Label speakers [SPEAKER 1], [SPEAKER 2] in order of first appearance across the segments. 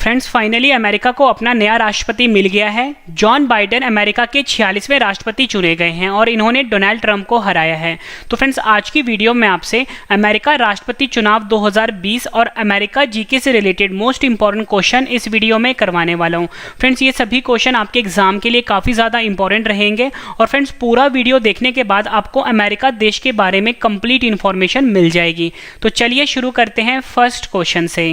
[SPEAKER 1] Friends finally America को अपना नया राष्ट्रपति मिल गया है। जॉन बाइडेन अमेरिका के 46वें राष्ट्रपति चुने गए हैं और इन्होंने डोनाल्ड ट्रंप को हराया है। तो फ्रेंड्स आज की वीडियो में आपसे अमेरिका राष्ट्रपति चुनाव 2020 और अमेरिका जीके से रिलेटेड मोस्ट इंपॉर्टेंट क्वेश्चन इस वीडियो में करवाने वाला हूँ। फ्रेंड्स ये सभी क्वेश्चन आपके एग्जाम के लिए काफ़ी ज़्यादा इंपॉर्टेंट रहेंगे और फ्रेंड्स पूरा वीडियो देखने के बाद आपको अमेरिका देश के बारे में कंप्लीट इन्फॉर्मेशन मिल जाएगी। तो चलिए शुरू करते हैं फर्स्ट क्वेश्चन से।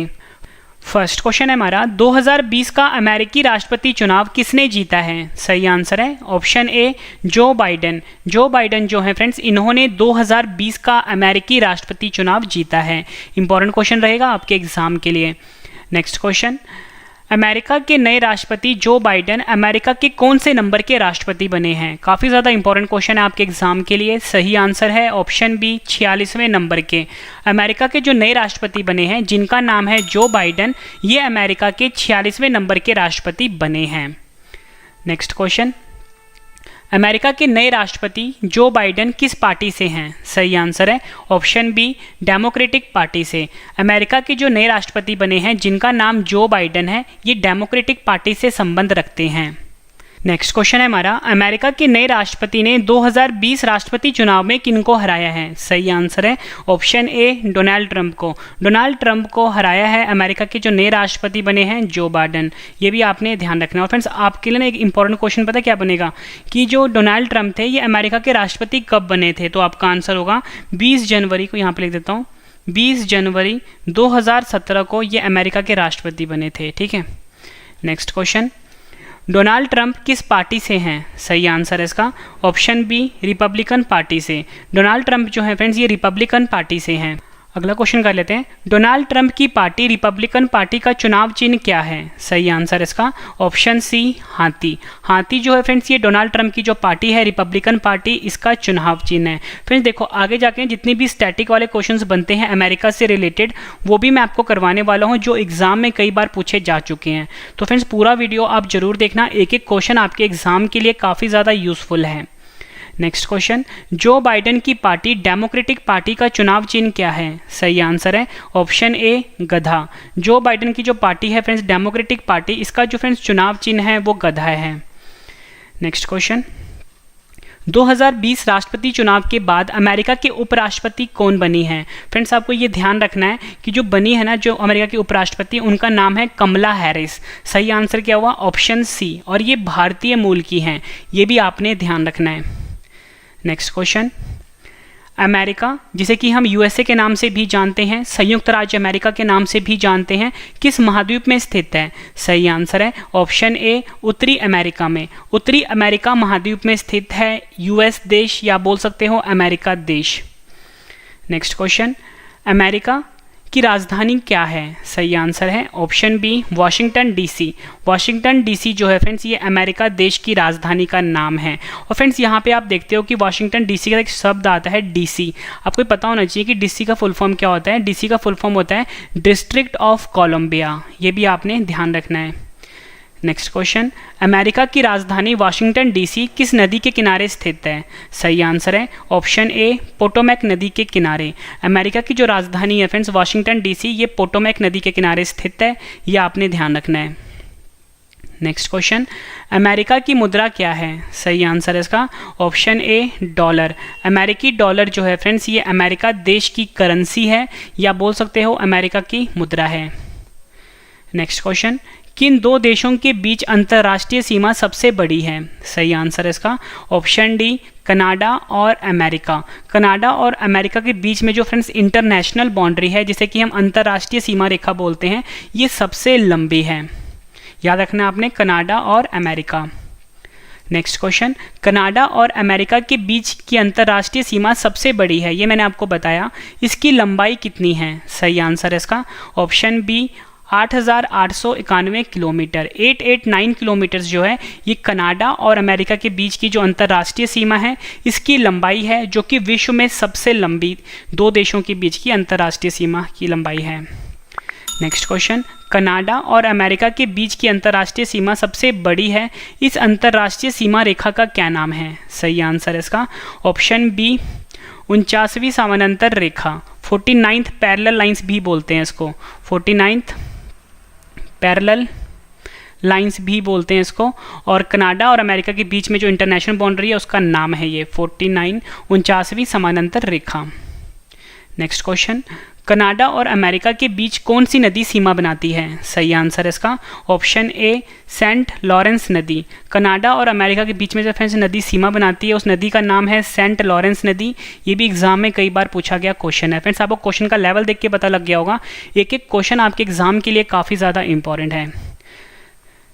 [SPEAKER 1] फर्स्ट क्वेश्चन है हमारा, 2020 का अमेरिकी राष्ट्रपति चुनाव किसने जीता है? सही आंसर है option A Joe Biden. Joe Biden जो है फ्रेंड्स इन्होंने 2020 का अमेरिकी राष्ट्रपति चुनाव जीता है। इंपॉर्टेंट क्वेश्चन रहेगा आपके एग्जाम के लिए। नेक्स्ट क्वेश्चन, अमेरिका के नए राष्ट्रपति जो बाइडेन अमेरिका के कौन से नंबर के राष्ट्रपति बने हैं? काफ़ी ज़्यादा इंपॉर्टेंट क्वेश्चन है आपके एग्जाम के लिए। सही आंसर है ऑप्शन बी 46वें नंबर के। अमेरिका के जो नए राष्ट्रपति बने हैं जिनका नाम है जो बाइडेन, ये अमेरिका के 46वें नंबर के राष्ट्रपति बने हैं। नेक्स्ट क्वेश्चन, अमेरिका के नए राष्ट्रपति जो बाइडेन किस पार्टी से हैं? सही आंसर है ऑप्शन बी डेमोक्रेटिक पार्टी से। अमेरिका के जो नए राष्ट्रपति बने हैं जिनका नाम जो बाइडेन है, ये डेमोक्रेटिक पार्टी से संबंध रखते हैं। नेक्स्ट क्वेश्चन है हमारा, अमेरिका के नए राष्ट्रपति ने 2020 राष्ट्रपति चुनाव में किनको हराया है? सही आंसर है ऑप्शन ए डोनाल्ड ट्रंप को। डोनाल्ड ट्रंप को हराया है अमेरिका के जो नए राष्ट्रपति बने हैं जो बाइडेन। ये भी आपने ध्यान रखना है। और फ्रेंड्स आपके लिए ना एक इंपॉर्टेंट क्वेश्चन पता क्या बनेगा कि जो डोनाल्ड ट्रंप थे ये अमेरिका के राष्ट्रपति कब बने थे? तो आपका आंसर होगा 20 जनवरी को। यहाँ पर लिख देता हूँ 20 जनवरी 2017 को ये अमेरिका के राष्ट्रपति बने थे। ठीक है। नेक्स्ट क्वेश्चन, डोनाल्ड ट्रंप किस पार्टी से हैं? सही आंसर है इसका ऑप्शन बी रिपब्लिकन पार्टी से। डोनाल्ड ट्रंप जो है फ्रेंड्स ये रिपब्लिकन पार्टी से हैं। अगला क्वेश्चन कर लेते हैं, डोनाल्ड ट्रंप की पार्टी रिपब्लिकन पार्टी का चुनाव चिन्ह क्या है? सही आंसर इसका ऑप्शन सी हाथी। हाथी जो है फ्रेंड्स ये डोनाल्ड ट्रंप की जो पार्टी है रिपब्लिकन पार्टी, इसका चुनाव चिन्ह है। फ्रेंड्स देखो आगे जाके जितने भी स्टैटिक वाले क्वेश्चंस बनते हैं अमेरिका से रिलेटेड वो भी मैं आपको करवाने वाला हूँ जो एग्जाम में कई बार पूछे जा चुके हैं। तो फ्रेंड्स पूरा वीडियो आप जरूर देखना, एक एक क्वेश्चन आपके एग्जाम के लिए काफ़ी ज़्यादा यूजफुल है। नेक्स्ट क्वेश्चन, जो बाइडेन की पार्टी डेमोक्रेटिक पार्टी का चुनाव चिन्ह क्या है? सही आंसर है ऑप्शन ए गधा। जो बाइडेन की जो पार्टी है फ्रेंड्स डेमोक्रेटिक पार्टी, इसका जो फ्रेंड्स चुनाव चिन्ह है वो गधा है। नेक्स्ट क्वेश्चन, 2020 राष्ट्रपति चुनाव के बाद अमेरिका के उपराष्ट्रपति कौन बनी है? फ्रेंड्स आपको ये ध्यान रखना है कि जो बनी है ना जो अमेरिका की उपराष्ट्रपति, उनका नाम है कमला हैरिस। सही आंसर क्या हुआ ऑप्शन सी, और ये भारतीय मूल की हैं, ये भी आपने ध्यान रखना है। नेक्स्ट क्वेश्चन, अमेरिका जिसे कि हम यूएसए के नाम से भी जानते हैं, संयुक्त राज्य अमेरिका के नाम से भी जानते हैं, किस महाद्वीप में स्थित है? सही आंसर है ऑप्शन ए उत्तरी अमेरिका में। उत्तरी अमेरिका महाद्वीप में स्थित है यूएस देश, या बोल सकते हो अमेरिका देश। नेक्स्ट क्वेश्चन, अमेरिका की राजधानी क्या है? सही आंसर है option B Washington DC. Washington DC जो है फ्रेंड्स ये अमेरिका देश की राजधानी का नाम है। और फ्रेंड्स यहाँ पे आप देखते हो कि वाशिंगटन डीसी का एक शब्द आता है डीसी। आपको पता होना चाहिए कि डीसी का फुल फॉर्म क्या होता है। डीसी का फुल फॉर्म होता है डिस्ट्रिक्ट ऑफ कोलंबिया, ये भी आपने ध्यान रखना है। नेक्स्ट क्वेश्चन, अमेरिका की राजधानी वाशिंगटन डीसी किस नदी के किनारे स्थित है? सही आंसर है ऑप्शन ए पोटोमैक नदी के किनारे। अमेरिका की जो राजधानी है फ्रेंड्स वाशिंगटन डीसी, ये पोटोमैक नदी के किनारे स्थित है, ये आपने ध्यान रखना है। नेक्स्ट क्वेश्चन, अमेरिका की मुद्रा क्या है? सही आंसर है इसका ऑप्शन ए डॉलर। अमेरिकी डॉलर जो है फ्रेंड्स ये अमेरिका देश की करेंसी है, या बोल सकते हो अमेरिका की मुद्रा है। नेक्स्ट क्वेश्चन, किन दो देशों के बीच अंतर्राष्ट्रीय सीमा सबसे बड़ी है? सही आंसर है इसका ऑप्शन डी कनाडा और अमेरिका। कनाडा और अमेरिका के बीच में जो फ्रेंड्स इंटरनेशनल बाउंड्री है जिसे कि हम अंतर्राष्ट्रीय सीमा रेखा बोलते हैं, ये सबसे लंबी है। याद रखना आपने कनाडा और अमेरिका। नेक्स्ट क्वेश्चन, कनाडा और अमेरिका के बीच की अंतर्राष्ट्रीय सीमा सबसे बड़ी है, ये मैंने आपको बताया। इसकी लंबाई कितनी है? सही आंसर है इसका ऑप्शन बी 8,891 किलोमीटर। 889 किलोमीटर जो है ये कनाडा और अमेरिका के बीच की जो अंतर्राष्ट्रीय सीमा है इसकी लंबाई है, जो कि विश्व में सबसे लंबी दो देशों के बीच की अंतर्राष्ट्रीय सीमा की लंबाई है। नेक्स्ट क्वेश्चन, कनाडा और अमेरिका के बीच की अंतर्राष्ट्रीय सीमा सबसे बड़ी है, इस अंतर्राष्ट्रीय सीमा रेखा का क्या नाम है? सही आंसर है इसका ऑप्शन बी 49वीं समानांतर रेखा। 49th पैरेलल लाइंस भी बोलते हैं इसको, 49th पैरेलल लाइंस भी बोलते हैं इसको। और कनाडा और अमेरिका के बीच में जो इंटरनेशनल बाउंड्री है उसका नाम है ये 49वीं समानांतर रेखा। नेक्स्ट क्वेश्चन, कनाडा और अमेरिका के बीच कौन सी नदी सीमा बनाती है? सही आंसर है इसका ऑप्शन ए सेंट लॉरेंस नदी। कनाडा और अमेरिका के बीच में जो फ्रेंड्स नदी सीमा बनाती है उस नदी का नाम है सेंट लॉरेंस नदी। ये भी एग्जाम में कई बार पूछा गया क्वेश्चन है। फ्रेंड्स आपको क्वेश्चन का लेवल देख के पता लग गया होगा, एक एक क्वेश्चन आपके एग्जाम के लिए काफ़ी ज़्यादा इंपॉर्टेंट है।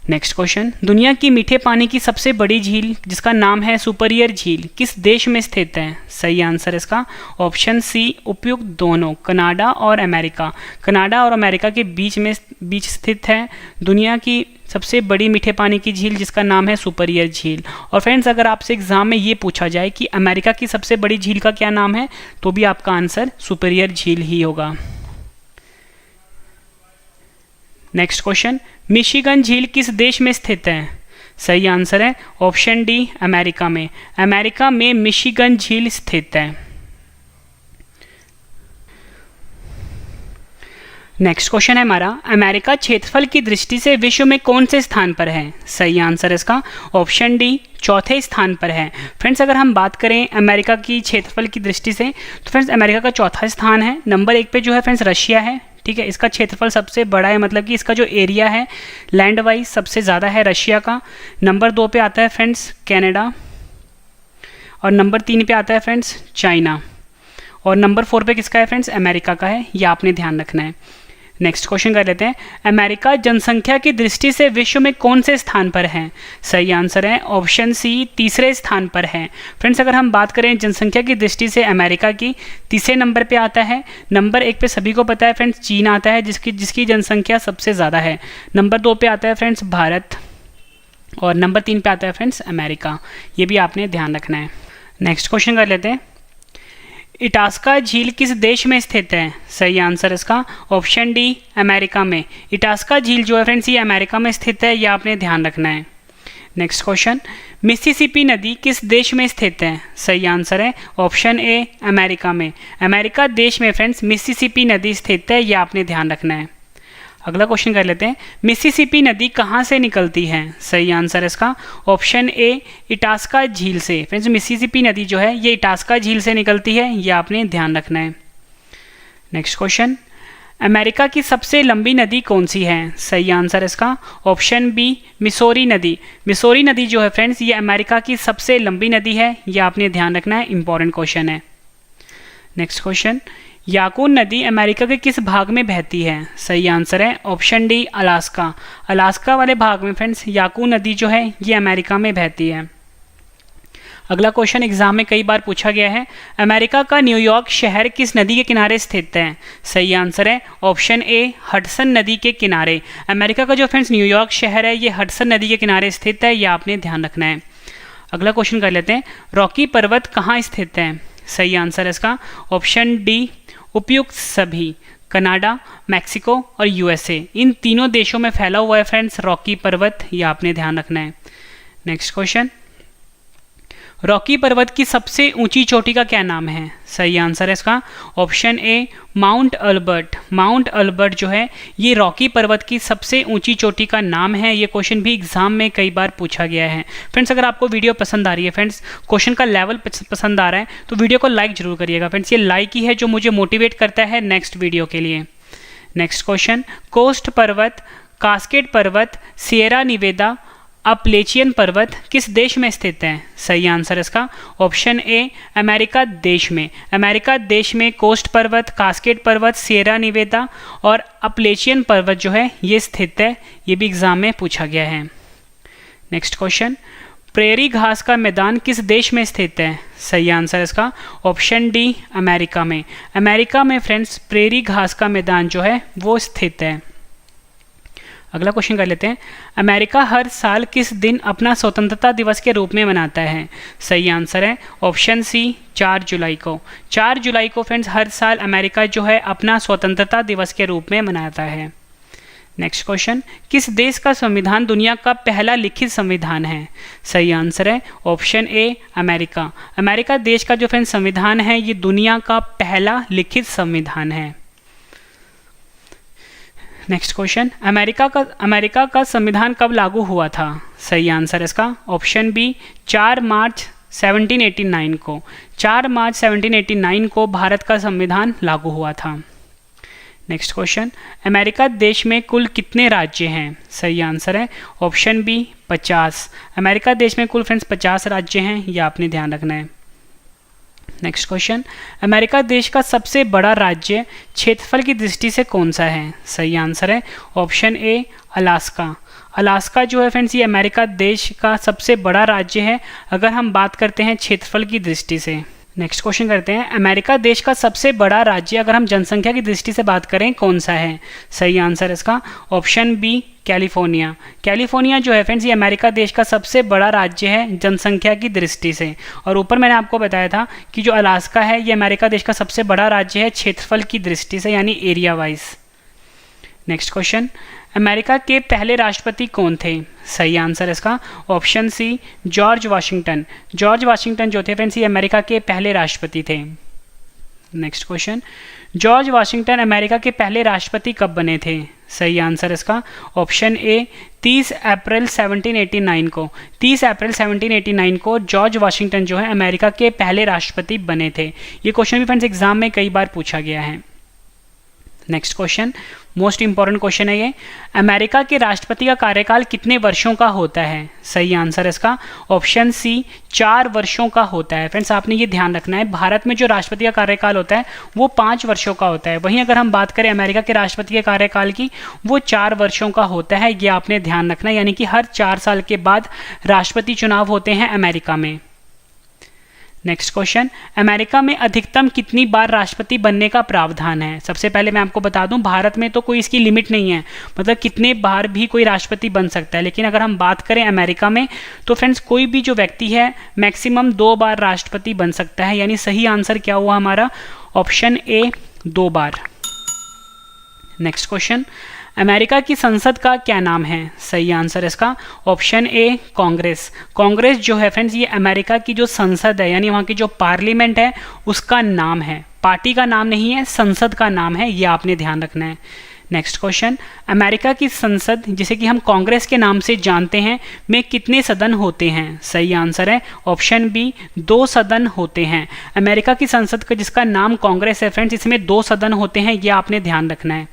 [SPEAKER 1] नेक्स्ट क्वेश्चन, दुनिया की मीठे पानी की सबसे बड़ी झील जिसका नाम है सुपीरियर झील किस देश में स्थित है? सही आंसर इसका ऑप्शन सी उपयुक्त दोनों, कनाडा और अमेरिका। कनाडा और अमेरिका के बीच स्थित है दुनिया की सबसे बड़ी मीठे पानी की झील जिसका नाम है सुपीरियर झील। और फ्रेंड्स अगर आपसे एग्जाम में ये पूछा जाए कि अमेरिका की सबसे बड़ी झील का क्या नाम है तो भी आपका आंसर सुपीरियर झील ही होगा। नेक्स्ट क्वेश्चन, मिशिगन झील किस देश में स्थित है? सही आंसर है ऑप्शन डी अमेरिका में। अमेरिका में मिशिगन झील स्थित है। नेक्स्ट क्वेश्चन है हमारा, अमेरिका क्षेत्रफल की दृष्टि से विश्व में कौन से स्थान पर है? सही आंसर इसका ऑप्शन डी चौथे स्थान पर है। फ्रेंड्स अगर हम बात करें अमेरिका की क्षेत्रफल की दृष्टि से तो फ्रेंड्स अमेरिका का चौथा स्थान है। नंबर 1 पे जो है फ्रेंड्स रशिया है, ठीक है, इसका क्षेत्रफल सबसे बड़ा है, मतलब कि इसका जो एरिया है लैंड वाइज सबसे ज़्यादा है रशिया का। नंबर 2 पे आता है फ्रेंड्स कनाडा, और नंबर 3 पे आता है फ्रेंड्स चाइना, और नंबर 4 पे किसका है फ्रेंड्स अमेरिका का है, ये आपने ध्यान रखना है। नेक्स्ट क्वेश्चन कर लेते हैं, अमेरिका जनसंख्या की दृष्टि से विश्व में कौन से स्थान पर है? सही आंसर है ऑप्शन सी तीसरे स्थान पर है। फ्रेंड्स अगर हम बात करें जनसंख्या की दृष्टि से अमेरिका की तीसरे नंबर पे आता है। नंबर 1 पे सभी को पता है फ्रेंड्स चीन आता है जिसकी जनसंख्या सबसे ज़्यादा है। नंबर 2 पे आता है फ्रेंड्स भारत, और नंबर 3 पे आता है फ्रेंड्स अमेरिका। ये भी आपने ध्यान रखना है। नेक्स्ट क्वेश्चन कर लेते हैं, इटास्का झील किस देश में स्थित है? सही आंसर इसका ऑप्शन डी अमेरिका में। इटास्का झील जो है फ्रेंड्स ये अमेरिका में स्थित है, ये आपने ध्यान रखना है। नेक्स्ट क्वेश्चन, मिसिसिपी नदी किस देश में स्थित है? सही आंसर है ऑप्शन ए अमेरिका में। अमेरिका देश में फ्रेंड्स मिसिसिपी नदी स्थित है, ये आपने ध्यान रखना है। अगला क्वेश्चन कर लेते हैं, मिसिसिपी नदी कहाँ से निकलती है? सही आंसर इसका ऑप्शन ए इटास्का झील से। फ्रेंड्स मिसिसिपी नदी जो है ये इटास्का झील से निकलती है, ये आपने ध्यान रखना है। नेक्स्ट क्वेश्चन, अमेरिका की सबसे लंबी नदी कौन सी है? सही आंसर इसका ऑप्शन बी मिसौरी नदी। मिसौरी नदी जो है फ्रेंड्स ये अमेरिका की सबसे लंबी नदी है, ये आपने ध्यान रखना है, इंपॉर्टेंट क्वेश्चन है। नेक्स्ट क्वेश्चन, याकून नदी अमेरिका के किस भाग में बहती है? सही आंसर है ऑप्शन डी अलास्का। अलास्का वाले भाग में फ्रेंड्स याकून नदी जो है ये अमेरिका में बहती है। अगला क्वेश्चन एग्जाम में कई बार पूछा गया है, अमेरिका का न्यूयॉर्क शहर किस नदी के किनारे स्थित है? सही आंसर है ऑप्शन ए हडसन नदी के किनारे। अमेरिका का जो फ्रेंड्स न्यूयॉर्क शहर है ये हडसन नदी के किनारे स्थित है, ये आपने ध्यान रखना है। अगला क्वेश्चन कर लेते हैं, रॉकी पर्वत कहाँ स्थित है? सही आंसर है इसका ऑप्शन डी उपयुक्त सभी, कनाडा, मैक्सिको और यूएसए, इन तीनों देशों में फैला हुआ है फ्रेंड्स रॉकी पर्वत, ये आपने ध्यान रखना है। नेक्स्ट क्वेश्चन, रॉकी पर्वत की सबसे ऊंची चोटी का क्या नाम है? सही आंसर है इसका option A mount Albert. Mount Albert जो है ये रॉकी पर्वत की सबसे ऊंची चोटी का नाम है। ये क्वेश्चन भी एग्जाम में कई बार पूछा गया है। फ्रेंड्स अगर आपको वीडियो पसंद आ रही है, फ्रेंड्स क्वेश्चन का लेवल पसंद आ रहा है तो वीडियो को लाइक जरूर करिएगा। फ्रेंड्स ये लाइक ही है जो मुझे मोटिवेट करता है नेक्स्ट वीडियो के लिए। नेक्स्ट क्वेश्चन, कोस्ट पर्वत, कास्केड पर्वत, सिएरा निवेदा, अपलेचियन पर्वत किस देश में स्थित है? सही आंसर इसका ऑप्शन ए अमेरिका देश में। अमेरिका देश में कोस्ट पर्वत, कास्केड पर्वत, सिएरा निवेदा और अपलेचियन पर्वत जो है ये स्थित है। ये भी एग्जाम में पूछा गया है। नेक्स्ट क्वेश्चन, प्रेरी घास का मैदान किस देश में स्थित है? सही आंसर इसका ऑप्शन डी अमेरिका में। अमेरिका में फ्रेंड्स प्रेरी घास का मैदान जो है वो स्थित है। अगला क्वेश्चन कर लेते हैं, अमेरिका हर साल किस दिन अपना स्वतंत्रता दिवस के रूप में मनाता है? सही आंसर है ऑप्शन सी 4 जुलाई को। 4 जुलाई को फ्रेंड्स हर साल अमेरिका जो है अपना स्वतंत्रता दिवस के रूप में मनाता है। नेक्स्ट क्वेश्चन, किस देश का संविधान दुनिया का पहला लिखित संविधान है? सही आंसर है ऑप्शन ए अमेरिका। अमेरिका देश का जो फ्रेंड्स संविधान है ये दुनिया का पहला लिखित संविधान है। नेक्स्ट क्वेश्चन, अमेरिका का संविधान कब लागू हुआ था? सही आंसर इसका ऑप्शन बी 4 मार्च 1789 को। 4 मार्च 1789 को भारत का संविधान लागू हुआ था। नेक्स्ट क्वेश्चन, अमेरिका देश में कुल कितने राज्य हैं? सही आंसर है ऑप्शन बी 50। अमेरिका देश में कुल फ्रेंड्स 50 राज्य हैं, यह आपने ध्यान रखना है। नेक्स्ट क्वेश्चन, अमेरिका देश का सबसे बड़ा राज्य क्षेत्रफल की दृष्टि से कौन सा है? सही आंसर है ऑप्शन ए अलास्का। अलास्का जो है फ्रेंड्स ये अमेरिका देश का सबसे बड़ा राज्य है अगर हम बात करते हैं क्षेत्रफल की दृष्टि से। नेक्स्ट क्वेश्चन करते हैं, अमेरिका देश का सबसे बड़ा राज्य अगर हम जनसंख्या की दृष्टि से बात करें कौन सा है? सही आंसर इसका ऑप्शन बी कैलिफोर्निया। कैलिफोर्निया जो है फ्रेंड्स ये अमेरिका देश का सबसे बड़ा राज्य है जनसंख्या की दृष्टि से। और ऊपर मैंने आपको बताया था कि जो अलास्का है ये अमेरिका देश का सबसे बड़ा राज्य है क्षेत्रफल की दृष्टि से, यानी area wise. Next question, America के पहले राष्ट्रपति कौन थे? सही आंसर इसका option C George Washington. George Washington जो थे फ्रेंड्स ये अमेरिका के पहले राष्ट्रपति थे। Next question, George Washington America के पहले राष्ट्रपति कब बने थे? सही आंसर इसका ऑप्शन ए 30 अप्रैल 1789 को। 30 अप्रैल 1789 को जॉर्ज वाशिंगटन जो है अमेरिका के पहले राष्ट्रपति बने थे। ये क्वेश्चन भी फ्रेंड्स एग्जाम में कई बार पूछा गया है। Next question, most important question है ये, अमेरिका के राष्ट्रपति का कार्यकाल कितने वर्षों का होता है? सही आंसर इसका ऑप्शन सी 4 वर्षों का होता है। फ्रेंड्स आपने ये ध्यान रखना है, भारत में जो राष्ट्रपति का कार्यकाल होता है वो 5 वर्षों का होता है, वहीं अगर हम बात करें अमेरिका के राष्ट्रपति के कार्यकाल की वो 4 वर्षों का होता है। ये आपने ध्यान रखना है, यानी कि हर 4 साल के बाद राष्ट्रपति चुनाव होते हैं अमेरिका में। नेक्स्ट क्वेश्चन, अमेरिका में अधिकतम कितनी बार राष्ट्रपति बनने का प्रावधान है? सबसे पहले मैं आपको बता दूं भारत में तो कोई इसकी लिमिट नहीं है, मतलब कितने बार भी कोई राष्ट्रपति बन सकता है। लेकिन अगर हम बात करें अमेरिका में तो फ्रेंड्स कोई भी जो व्यक्ति है मैक्सिमम 2 बार राष्ट्रपति बन सकता है, यानी सही आंसर क्या हुआ हमारा option A 2 bar. Next question, America की संसद का क्या नाम है? सही आंसर इसका ऑप्शन ए कांग्रेस। कांग्रेस जो है फ्रेंड्स ये अमेरिका की जो संसद है, यानी वहाँ की जो पार्लियामेंट है उसका नाम है, पार्टी का नाम नहीं है, संसद का नाम है, ये आपने ध्यान रखना है। नेक्स्ट क्वेश्चन, अमेरिका की संसद जिसे कि हम कांग्रेस के नाम से जानते हैं में कितने सदन होते हैं? सही आंसर है ऑप्शन बी 2 सदन होते हैं। अमेरिका की संसद का जिसका नाम कांग्रेस है फ्रेंड्स इसमें 2 सदन होते हैं, ये आपने ध्यान रखना है।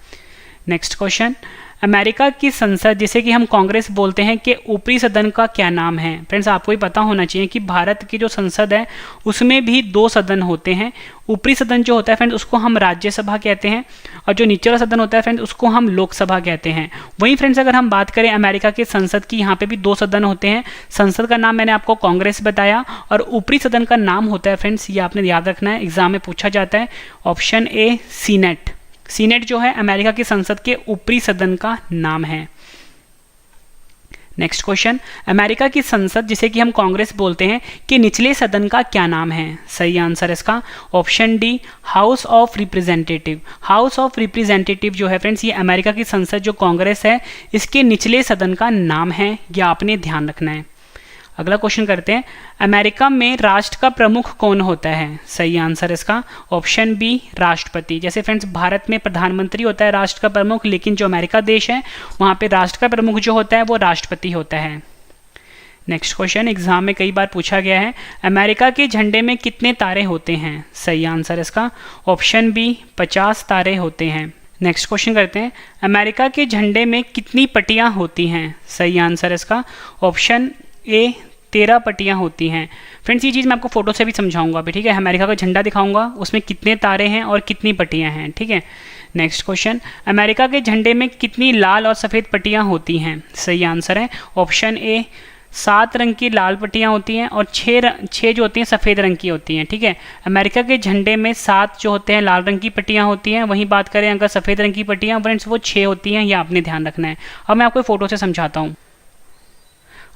[SPEAKER 1] नेक्स्ट क्वेश्चन, अमेरिका की संसद जिसे कि हम कांग्रेस बोलते हैं कि ऊपरी सदन का क्या नाम है? फ्रेंड्स आपको ही पता होना चाहिए कि भारत की जो संसद है उसमें भी 2 सदन होते हैं। ऊपरी सदन जो होता है फ्रेंड्स उसको हम राज्यसभा कहते हैं और जो नीचे वाला सदन होता है फ्रेंड्स उसको हम लोकसभा कहते हैं। वहीं फ्रेंड्स अगर हम बात करें अमेरिका के संसद की, यहाँ पे भी 2 सदन होते हैं। संसद का नाम मैंने आपको कांग्रेस बताया और ऊपरी सदन का नाम होता है फ्रेंड्स ये आपने याद रखना है, एग्जाम में पूछा जाता है, ऑप्शन ए सीनेट। सीनेट जो है अमेरिका की संसद के ऊपरी सदन का नाम है। नेक्स्ट क्वेश्चन, अमेरिका की संसद जिसे कि हम कांग्रेस बोलते हैं कि निचले सदन का क्या नाम है? सही आंसर इसका option D house of representative. House of representative जो है फ्रेंड्स ये अमेरिका की संसद जो कांग्रेस है इसके निचले सदन का नाम है, यह आपने ध्यान रखना है। अगला क्वेश्चन करते हैं, अमेरिका में राष्ट्र का प्रमुख कौन होता है? सही आंसर इसका ऑप्शन बी राष्ट्रपति। जैसे फ्रेंड्स भारत में प्रधानमंत्री होता है राष्ट्र का प्रमुख, लेकिन जो अमेरिका देश है वहाँ पे राष्ट्र का प्रमुख जो होता है वो राष्ट्रपति होता है। नेक्स्ट क्वेश्चन एग्जाम में कई बार पूछा गया है, अमेरिका के झंडे में कितने तारे होते हैं? सही आंसर इसका ऑप्शन बी 50 तारे होते हैं। नेक्स्ट क्वेश्चन करते हैं, अमेरिका के झंडे में कितनी पट्टियाँ होती हैं? सही आंसर इसका ऑप्शन ए 13 पट्टियाँ होती हैं। फ्रेंड्स ये चीज़ मैं आपको फोटो से भी समझाऊंगा अभी, ठीक है। अमेरिका का झंडा दिखाऊंगा उसमें कितने तारे हैं और कितनी पट्टियाँ हैं, ठीक है। नेक्स्ट क्वेश्चन, अमेरिका के झंडे में कितनी लाल और सफ़ेद पट्टियाँ होती हैं? सही आंसर है ऑप्शन ए 7 रंग की लाल पट्टियाँ होती हैं और 6 जो होती हैं सफ़ेद रंग की होती हैं, ठीक है। अमेरिका के झंडे में 7 जो होते हैं लाल रंग की पट्टियाँ होती हैं, वहीं बात करें अगर सफ़ेद रंग की पट्टियाँ फ्रेंड्स वो 6 होती हैं, ये आपने ध्यान रखना है। अब मैं आपको फ़ोटो से समझाता हूँ।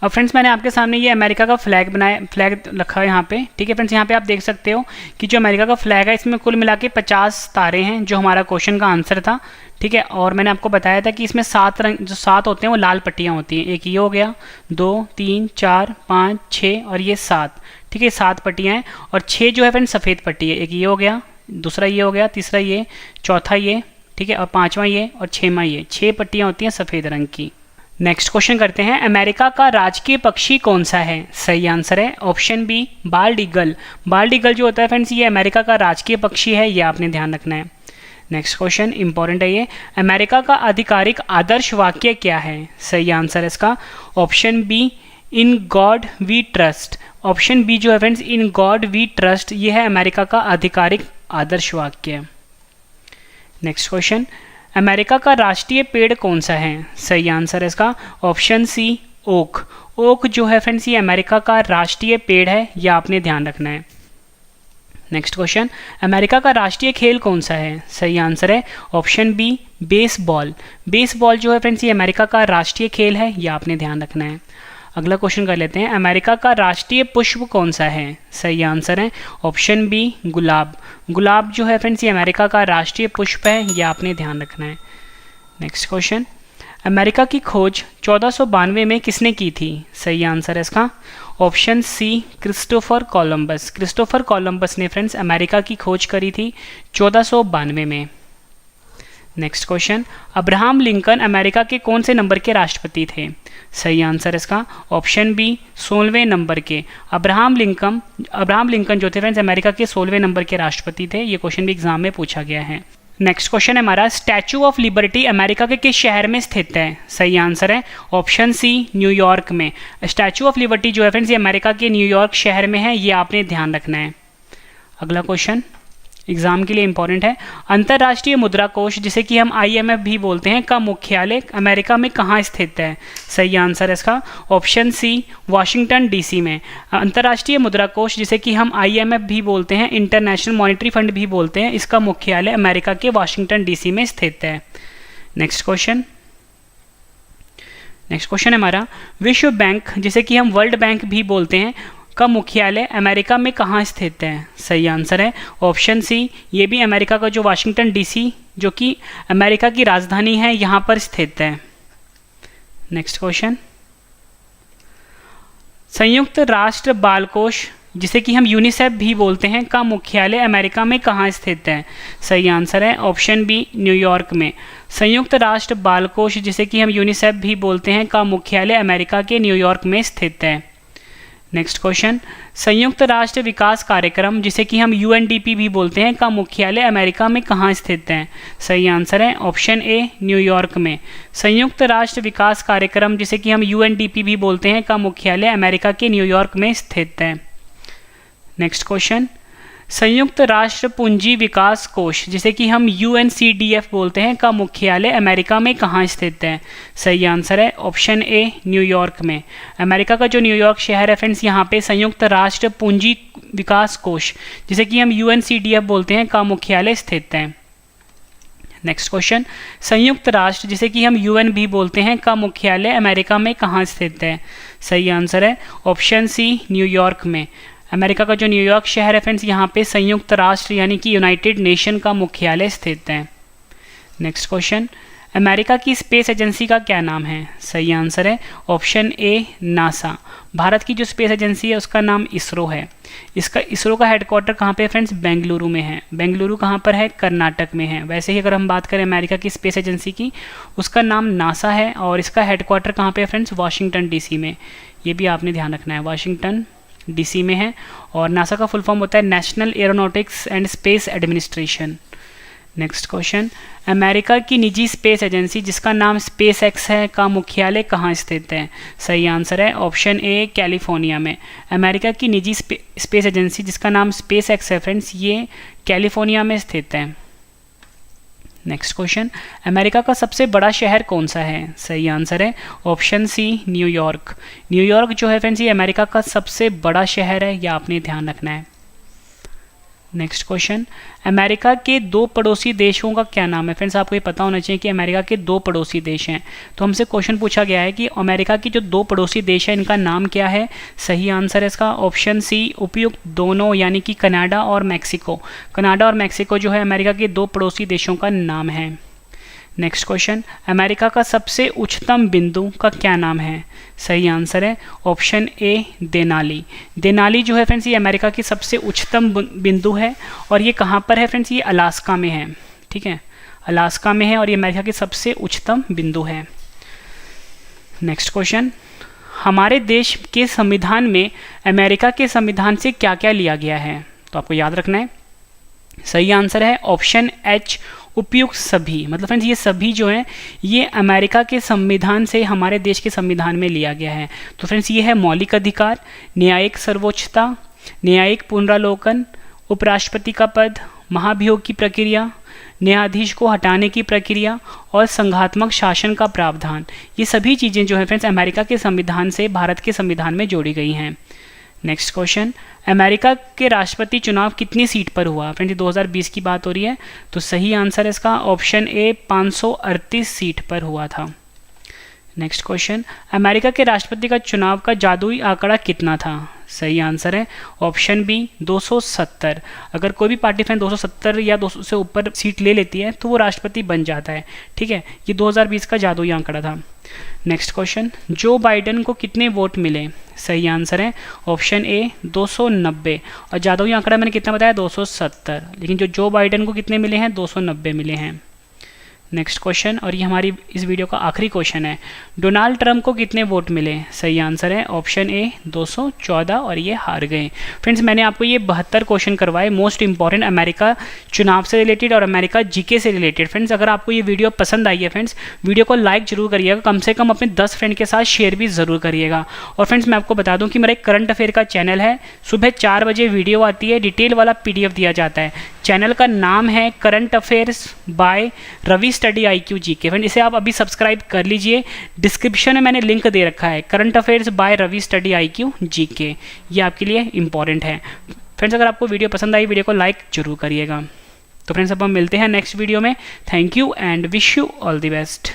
[SPEAKER 1] अब फ्रेंड्स मैंने आपके सामने ये अमेरिका का फ्लैग रखा है यहाँ पे, ठीक है फ्रेंड्स। यहाँ पे आप देख सकते हो कि जो अमेरिका का फ्लैग है इसमें कुल मिला के 50 तारे हैं, जो हमारा क्वेश्चन का आंसर था, ठीक है। और मैंने आपको बताया था कि इसमें 7 रंग जो 7 होते हैं वो लाल पट्टियाँ होती हैं। एक ये हो गया, 2 3 4 5 6 और ये 7, ठीक है। 7 पट्टियाँ हैं और 6 जो है फ्रेंड्स सफ़ेद पट्टी है। एक ये हो गया, दूसरा ये हो गया, तीसरा ये, चौथा ये, ठीक है, और 5वां ये और 6वां ये, 6 पट्टियाँ होती हैं सफ़ेद रंग की। नेक्स्ट क्वेश्चन करते हैं, अमेरिका का राजकीय पक्षी कौन सा है? सही आंसर है option B bald eagle. Bald eagle जो होता है फ्रेंड्स ये अमेरिका का राजकीय पक्षी है, ये आपने ध्यान रखना है। नेक्स्ट क्वेश्चन इंपॉर्टेंट है ये, अमेरिका का आधिकारिक आदर्श वाक्य क्या है? सही आंसर है इसका option B in God we trust. Option B जो है friends in God we trust, ये है अमेरिका का आधिकारिक आदर्श वाक्य। नेक्स्ट क्वेश्चन, अमेरिका का राष्ट्रीय पेड़ कौन सा है? सही आंसर है इसका ऑप्शन सी ओक। ओक जो है फ्रेंड्स ये अमेरिका का राष्ट्रीय पेड़ है, यह आपने ध्यान रखना है। नेक्स्ट क्वेश्चन, अमेरिका का राष्ट्रीय खेल कौन सा है? सही आंसर है ऑप्शन बी बेसबॉल। बेसबॉल जो है फ्रेंड्स ये अमेरिका का राष्ट्रीय खेल है, यह आपने ध्यान रखना है। अगला क्वेश्चन कर लेते हैं, अमेरिका का राष्ट्रीय पुष्प कौन सा है? सही आंसर है ऑप्शन बी गुलाब। गुलाब जो है फ्रेंड्स ये अमेरिका का राष्ट्रीय पुष्प है, यह आपने ध्यान रखना है। नेक्स्ट क्वेश्चन, अमेरिका की खोज 1492 में किसने की थी? सही आंसर है इसका option C Christopher Columbus. Christopher Columbus ने फ्रेंड्स अमेरिका की खोज करी थी 1492 में। Next question, Abraham Lincoln America के कौन से नंबर के राष्ट्रपति थे? सही आंसर इसका ऑप्शन बी 16वें नंबर के। अब्राहम लिंकन जो थे फ्रेंड्स अमेरिका के 16वें नंबर के राष्ट्रपति थे, ये क्वेश्चन भी एग्जाम में पूछा गया है। नेक्स्ट क्वेश्चन है हमारा, स्टैचू ऑफ लिबर्टी अमेरिका के किस शहर में स्थित है? सही आंसर है ऑप्शन सी न्यूयॉर्क में। स्टैचू ऑफ लिबर्टी जो है फ्रेंड्स ये अमेरिका के न्यूयॉर्क शहर में है, ये आपने ध्यान रखना है। अगला क्वेश्चन एग्जाम के लिए इंपॉर्टेंट है, अंतर्राष्ट्रीय मुद्रा कोष जिसे कि हम IMF भी बोलते हैं का मुख्यालय अमेरिका में कहाँ स्थित है? सही आंसर है इसका ऑप्शन सी वाशिंगटन DC में। अंतर्राष्ट्रीय मुद्रा कोष जिसे कि हम IMF भी बोलते हैं, इंटरनेशनल मॉनेटरी फंड भी बोलते हैं, इसका मुख्यालय अमेरिका के वाशिंगटन DC में स्थित है। नेक्स्ट क्वेश्चन है हमारा, विश्व बैंक जिसे कि हम वर्ल्ड बैंक भी बोलते हैं का मुख्यालय अमेरिका में कहाँ स्थित है? सही आंसर है ऑप्शन सी, ये भी अमेरिका का जो वाशिंगटन DC जो कि अमेरिका की राजधानी है, यहाँ पर स्थित है। नेक्स्ट क्वेश्चन, संयुक्त राष्ट्र बाल कोष जिसे कि हम यूनिसेफ भी बोलते हैं का मुख्यालय अमेरिका में कहाँ स्थित है? सही आंसर है ऑप्शन बी न्यूयॉर्क में। संयुक्त राष्ट्र बाल कोष जिसे कि हम यूनिसेफ भी बोलते हैं का मुख्यालय अमेरिका के न्यूयॉर्क में स्थित है। नेक्स्ट क्वेश्चन, संयुक्त राष्ट्र विकास कार्यक्रम जिसे कि हम UNDP भी बोलते हैं का मुख्यालय अमेरिका में कहाँ स्थित है? सही आंसर है ऑप्शन ए न्यूयॉर्क में। संयुक्त राष्ट्र विकास कार्यक्रम जिसे कि हम UNDP भी बोलते हैं का मुख्यालय अमेरिका के न्यूयॉर्क में स्थित है। नेक्स्ट क्वेश्चन, संयुक्त राष्ट्र पूंजी विकास कोष जिसे कि हम UNCDF बोलते हैं का मुख्यालय अमेरिका में कहाँ स्थित है? सही आंसर है ऑप्शन ए न्यूयॉर्क में। अमेरिका का जो न्यूयॉर्क शहर है फ्रेंड्स, यहाँ पे संयुक्त राष्ट्र पूंजी विकास कोष जिसे कि हम UNCDF बोलते हैं का मुख्यालय स्थित है। नेक्स्ट क्वेश्चन, संयुक्त राष्ट्र जिसे कि हम UN भी बोलते हैं का मुख्यालय अमेरिका में कहाँ स्थित है? सही आंसर है ऑप्शन सी न्यूयॉर्क में। अमेरिका का जो न्यूयॉर्क शहर है फ्रेंड्स, यहाँ पे संयुक्त राष्ट्र यानी कि यूनाइटेड नेशन का मुख्यालय स्थित है। नेक्स्ट क्वेश्चन, अमेरिका की स्पेस एजेंसी का क्या नाम है? सही आंसर है ऑप्शन ए नासा। भारत की जो स्पेस एजेंसी है उसका नाम इसरो है। इसरो का हेडक्वार्टर कहाँ पे है फ्रेंड्स? बेंगलुरु में है। बेंगलुरु कहाँ पर है? कर्नाटक में है। वैसे ही अगर हम बात करें अमेरिका की स्पेस एजेंसी की, उसका नाम नासा है और इसका हेडक्वार्टर कहाँ पे है फ्रेंड्स? वाशिंगटन DC में। ये भी आपने ध्यान रखना है, वाशिंगटन DC में है। और नासा का फुल फॉर्म होता है national aeronautics and space administration. Next question, America की निजी स्पेस एजेंसी जिसका नाम SpaceX है का मुख्यालय कहाँ स्थित है? सही आंसर है ऑप्शन ए कैलिफोर्निया में। अमेरिका की निजी स्पेस एजेंसी जिसका नाम SpaceX है फ्रेंड्स, ये कैलिफोर्निया में स्थित है। नेक्स्ट क्वेश्चन, अमेरिका का सबसे बड़ा शहर कौन सा है? सही आंसर है ऑप्शन सी न्यूयॉर्क। न्यूयॉर्क जो है फ्रेंड्स ये अमेरिका का सबसे बड़ा शहर है, यह आपने ध्यान रखना है। नेक्स्ट क्वेश्चन, अमेरिका के 2 पड़ोसी देशों का क्या नाम है? फ्रेंड्स आपको ये पता होना चाहिए कि अमेरिका के 2 पड़ोसी देश हैं। तो हमसे क्वेश्चन पूछा गया है कि अमेरिका की जो 2 पड़ोसी देश हैं इनका नाम क्या है? सही आंसर है इसका ऑप्शन सी उपयुक्त दोनों, यानी कि कनाडा और मैक्सिको। कनाडा और मैक्सिको जो है अमेरिका के 2 पड़ोसी देशों का नाम है। नेक्स्ट क्वेश्चन, अमेरिका का सबसे उच्चतम बिंदु का क्या नाम है? सही आंसर है ऑप्शन ए देनाली। देनाली जो है फ्रेंड्स ये अमेरिका की सबसे उच्चतम बिंदु है और ये कहाँ पर है फ्रेंड्स? ये अलास्का में है। ठीक है, अलास्का में है और ये अमेरिका के सबसे उच्चतम बिंदु है। नेक्स्ट क्वेश्चन, हमारे देश के संविधान में अमेरिका के संविधान से क्या क्या लिया गया है? तो आपको याद रखना है। सही आंसर है ऑप्शन एच, उपयुक्त सभी। मतलब फ्रेंड्स ये सभी जो है ये अमेरिका के संविधान से हमारे देश के संविधान में लिया गया है। तो फ्रेंड्स ये है मौलिक अधिकार, न्यायिक सर्वोच्चता, न्यायिक पुनरावलोकन, उपराष्ट्रपति का पद, महाभियोग की प्रक्रिया, न्यायाधीश को हटाने की प्रक्रिया और संघात्मक शासन का प्रावधान। ये सभी चीज़ें जो है फ्रेंड्स अमेरिका के संविधान से भारत के संविधान में जोड़ी गई हैं। नेक्स्ट क्वेश्चन, अमेरिका के राष्ट्रपति चुनाव कितनी सीट पर हुआ? फ्रेंड्स 2020 की बात हो रही है, तो सही आंसर है इसका ऑप्शन ए 538 सीट पर हुआ था। नेक्स्ट क्वेश्चन, अमेरिका के राष्ट्रपति का चुनाव का जादुई आंकड़ा कितना था? सही आंसर है ऑप्शन बी 270। अगर कोई भी पार्टी फ्रेंड 270 या 200 से ऊपर सीट ले लेती है तो वो राष्ट्रपति बन जाता है। ठीक है, ये 2020 का जादुई आंकड़ा था। नेक्स्ट क्वेश्चन, जो बाइडेन को कितने वोट मिले? सही आंसर है ऑप्शन ए 290। और जादुई आंकड़ा मैंने कितना बताया? 270, लेकिन जो बाइडेन को कितने मिले हैं? 290 मिले हैं। नेक्स्ट क्वेश्चन, और ये हमारी इस वीडियो का आखिरी क्वेश्चन है, डोनाल्ड ट्रंप को कितने वोट मिले? सही आंसर है ऑप्शन ए 214 और ये हार गए। फ्रेंड्स मैंने आपको ये 72 क्वेश्चन करवाए मोस्ट इंपॉर्टेंट अमेरिका चुनाव से रिलेटेड और अमेरिका जीके से रिलेटेड। फ्रेंड्स अगर आपको ये वीडियो पसंद आई है फ्रेंड्स, वीडियो को लाइक जरूर करिएगा, कम से कम अपने 10 फ्रेंड के साथ शेयर भी ज़रूर करिएगा। और फ्रेंड्स मैं आपको बता दूँ कि मेरा एक करंट अफेयर का चैनल है, सुबह 4 बजे वीडियो आती है, डिटेल वाला PDF दिया जाता है। चैनल का नाम है current affairs by Ravi study IQ GK। Friend इसे आप अभी सब्सक्राइब कर लीजिए, डिस्क्रिप्शन में मैंने लिंक दे रखा है, current affairs by Ravi study IQ GK। ये आपके लिए इंपॉर्टेंट है। फ्रेंड्स अगर आपको वीडियो पसंद आई, वीडियो को लाइक जरूर करिएगा। तो फ्रेंड्स अब हम मिलते हैं नेक्स्ट वीडियो में। Thank you and wish you all the best.